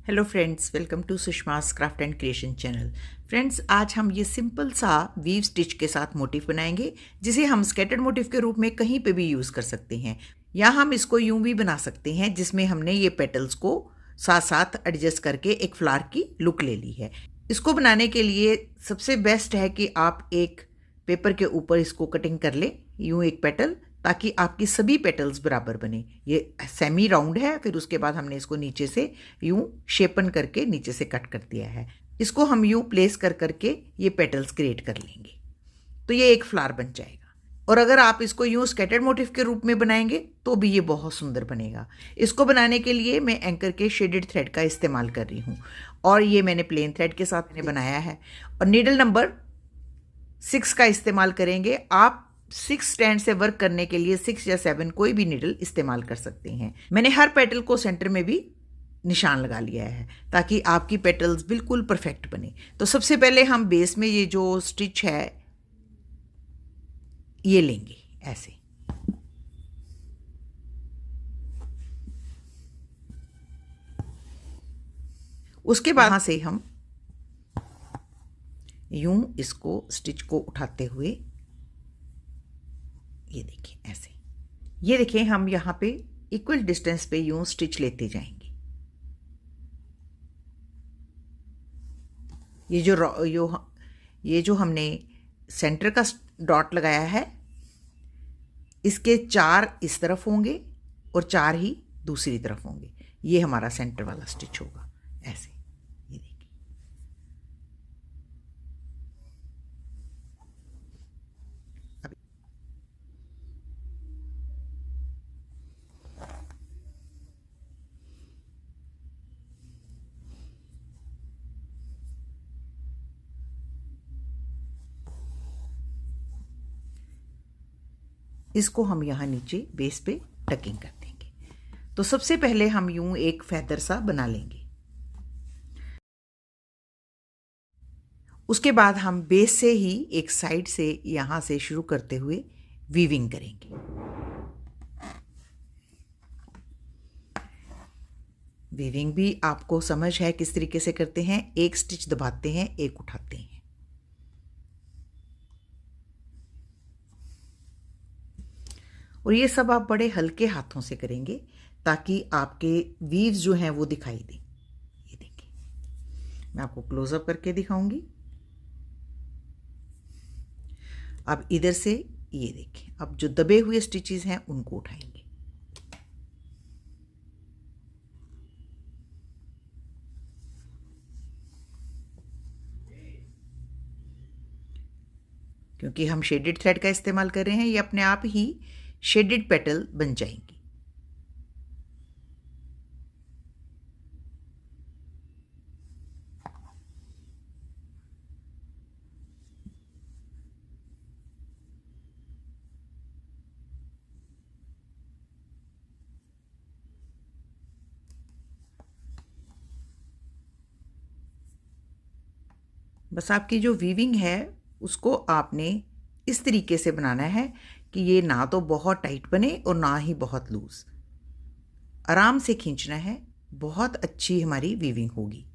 Hello friends, welcome to Sushma's craft and creation channel. Friends, आज हम ये सिंपल सा वीव स्टिच के साथ मोटिव बनाएंगे, जिसे हम स्कैटर्ड मोटिव के रूप में कहीं पे भी यूज़ कर सकते हैं, या हम इसको यूं भी बना सकते हैं जिसमें हमने ये पेटल्स को साथ साथ एडजस्ट करके एक फ्लावर की लुक ले ली है। इसको बनाने के लिए सबसे बेस्ट है कि आप एक पेपर के ऊपर इसको कटिंग कर लें, यूं एक पेटल, ताकि आपकी सभी पेटल्स बराबर बने। ये सेमी राउंड है, फिर उसके बाद हमने इसको नीचे से यूं शेपन करके नीचे से कट कर दिया है। इसको हम यूं प्लेस कर करके ये पेटल्स क्रिएट कर लेंगे, तो ये एक फ्लावर बन जाएगा। और अगर आप इसको यूं स्कैटर्ड मोटिव के रूप में बनाएंगे तो भी ये बहुत सुंदर बनेगा। इसको बनाने के लिए मैं एंकर के शेडेड थ्रेड का इस्तेमाल कर रही हूँ, और ये मैंने प्लेन थ्रेड के साथ मैंने बनाया है। और नीडल नंबर 6 का इस्तेमाल करेंगे। आप 6 स्टैंड से वर्क करने के लिए 6 या 7 कोई भी नीडल इस्तेमाल कर सकते हैं। मैंने हर पेटल को सेंटर में भी निशान लगा लिया है, ताकि आपकी पेटल्स बिल्कुल परफेक्ट बने। तो सबसे पहले हम बेस में ये जो स्टिच है ये लेंगे ऐसे। उसके बाद यहां से हम यूं इसको स्टिच को उठाते हुए, ये देखिए ऐसे, ये देखिए हम यहाँ पे इक्वल डिस्टेंस पे यूं स्टिच लेते जाएंगे। ये जो हमने सेंटर का डॉट लगाया है, इसके 4 इस तरफ होंगे और 4 ही दूसरी तरफ होंगे। ये हमारा सेंटर वाला स्टिच होगा ऐसे। ये देखिए, अब इसको हम यहाँ नीचे बेस पे टकिंग कर देंगे। तो सबसे पहले हम यूं एक फैदर सा बना लेंगे। उसके बाद हम बेस से ही एक साइड से यहाँ से शुरू करते हुए वीविंग करेंगे। वीविंग भी आपको समझ है किस तरीके से करते हैं। एक स्टिच दबाते हैं, एक उठाते हैं। और ये सब आप बड़े हल्के हाथों से करेंगे, ताकि आपके वीव्स जो हैं वो दिखाई दें। ये देखिए, मैं आपको क्लोजअप करके दिखाऊंगी। अब इधर से ये देखिए, अब जो दबे हुए स्टिचेस हैं उनको उठाएंगे। क्योंकि हम शेडेड थ्रेड का इस्तेमाल कर रहे हैं, ये अपने आप ही शेडेड पेटल बन जाएंगी। बस आपकी जो वीविंग है उसको आपने इस तरीके से बनाना है कि ये ना तो बहुत टाइट बने और ना ही बहुत लूज। आराम से खींचना है, बहुत अच्छी हमारी वीविंग होगी।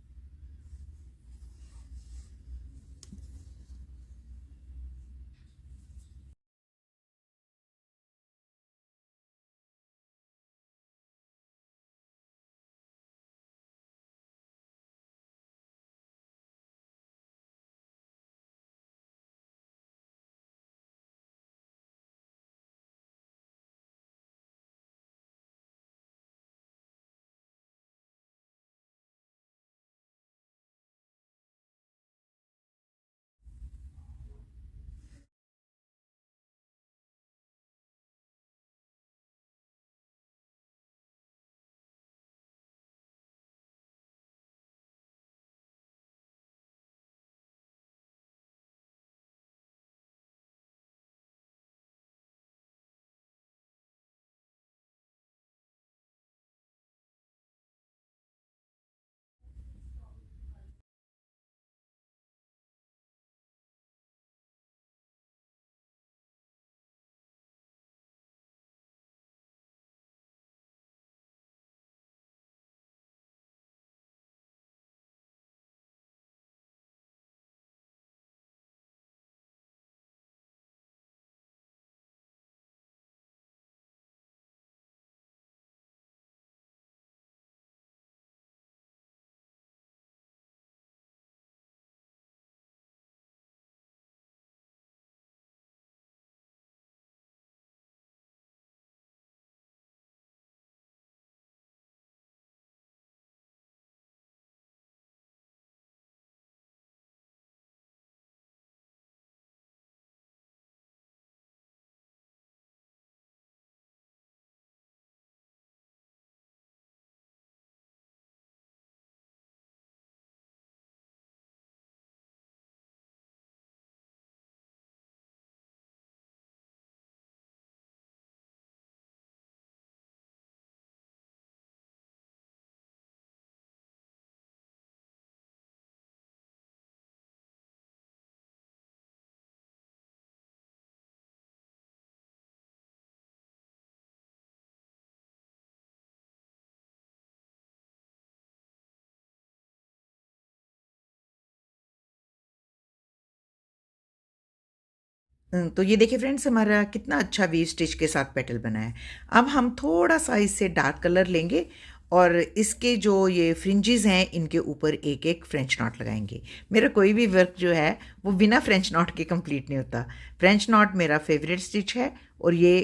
तो ये देखिए फ्रेंड्स, हमारा कितना अच्छा वीव स्टिच के साथ पेटल बना है। अब हम थोड़ा सा इससे डार्क कलर लेंगे और इसके जो ये फ्रिंजेस हैं इनके ऊपर एक एक फ्रेंच नॉट लगाएंगे। मेरा कोई भी वर्क जो है वो बिना फ्रेंच नॉट के कंप्लीट नहीं होता। फ्रेंच नॉट मेरा फेवरेट स्टिच है और ये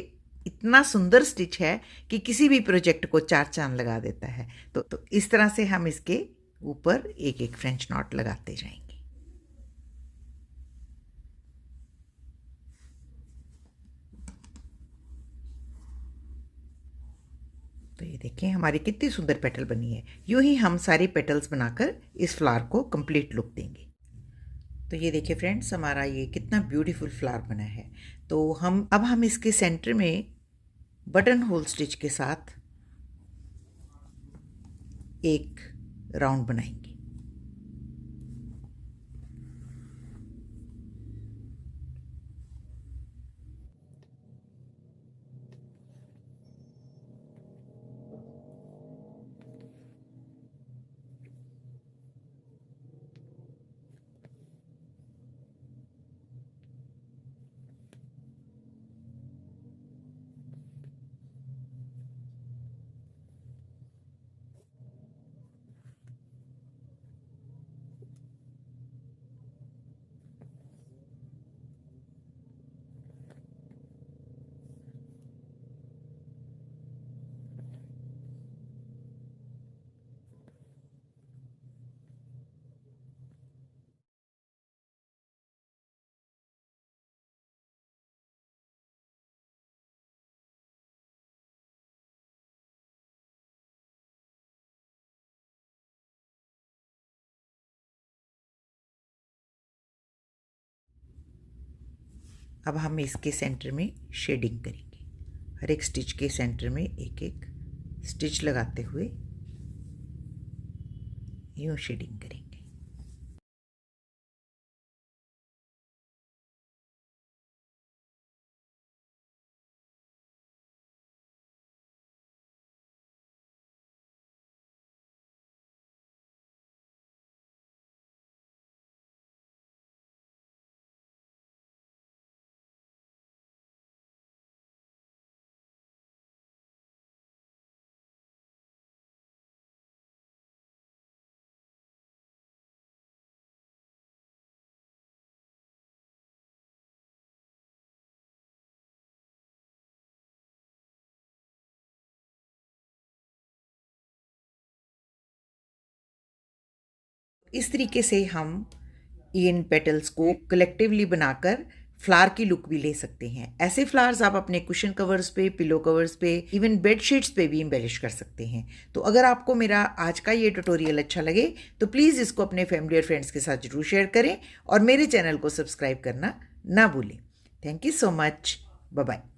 इतना सुंदर स्टिच है कि किसी भी प्रोजेक्ट को चार चांद लगा देता है। तो इस तरह से हम इसके ऊपर एक एक फ्रेंच नॉट लगाते जाएंगे। तो ये देखें हमारी कितनी सुंदर पेटल बनी है। यूं ही हम सारी पेटल्स बनाकर इस फ्लावर को कंप्लीट लुक देंगे। तो ये देखिए फ्रेंड्स, हमारा ये कितना ब्यूटीफुल फ्लावर बना है। तो हम इसके सेंटर में बटन होल स्टिच के साथ एक राउंड बनाएंगे। अब हम इसके सेंटर में शेडिंग करेंगे। हर एक स्टिच के सेंटर में एक एक स्टिच लगाते हुए यूं शेडिंग करेंगे। इस तरीके से हम इन पेटल्स को कलेक्टिवली बनाकर फ्लावर की लुक भी ले सकते हैं। ऐसे फ्लावर्स आप अपने कुशन कवर्स पे, पिलो कवर्स पे, इवन बेड शीट्स पे भी एम्बेलिश कर सकते हैं। तो अगर आपको मेरा आज का ये ट्यूटोरियल अच्छा लगे तो प्लीज़ इसको अपने फैमिली और फ्रेंड्स के साथ जरूर शेयर करें और मेरे चैनल को सब्सक्राइब करना ना भूलें। Thank you so much. Bye bye.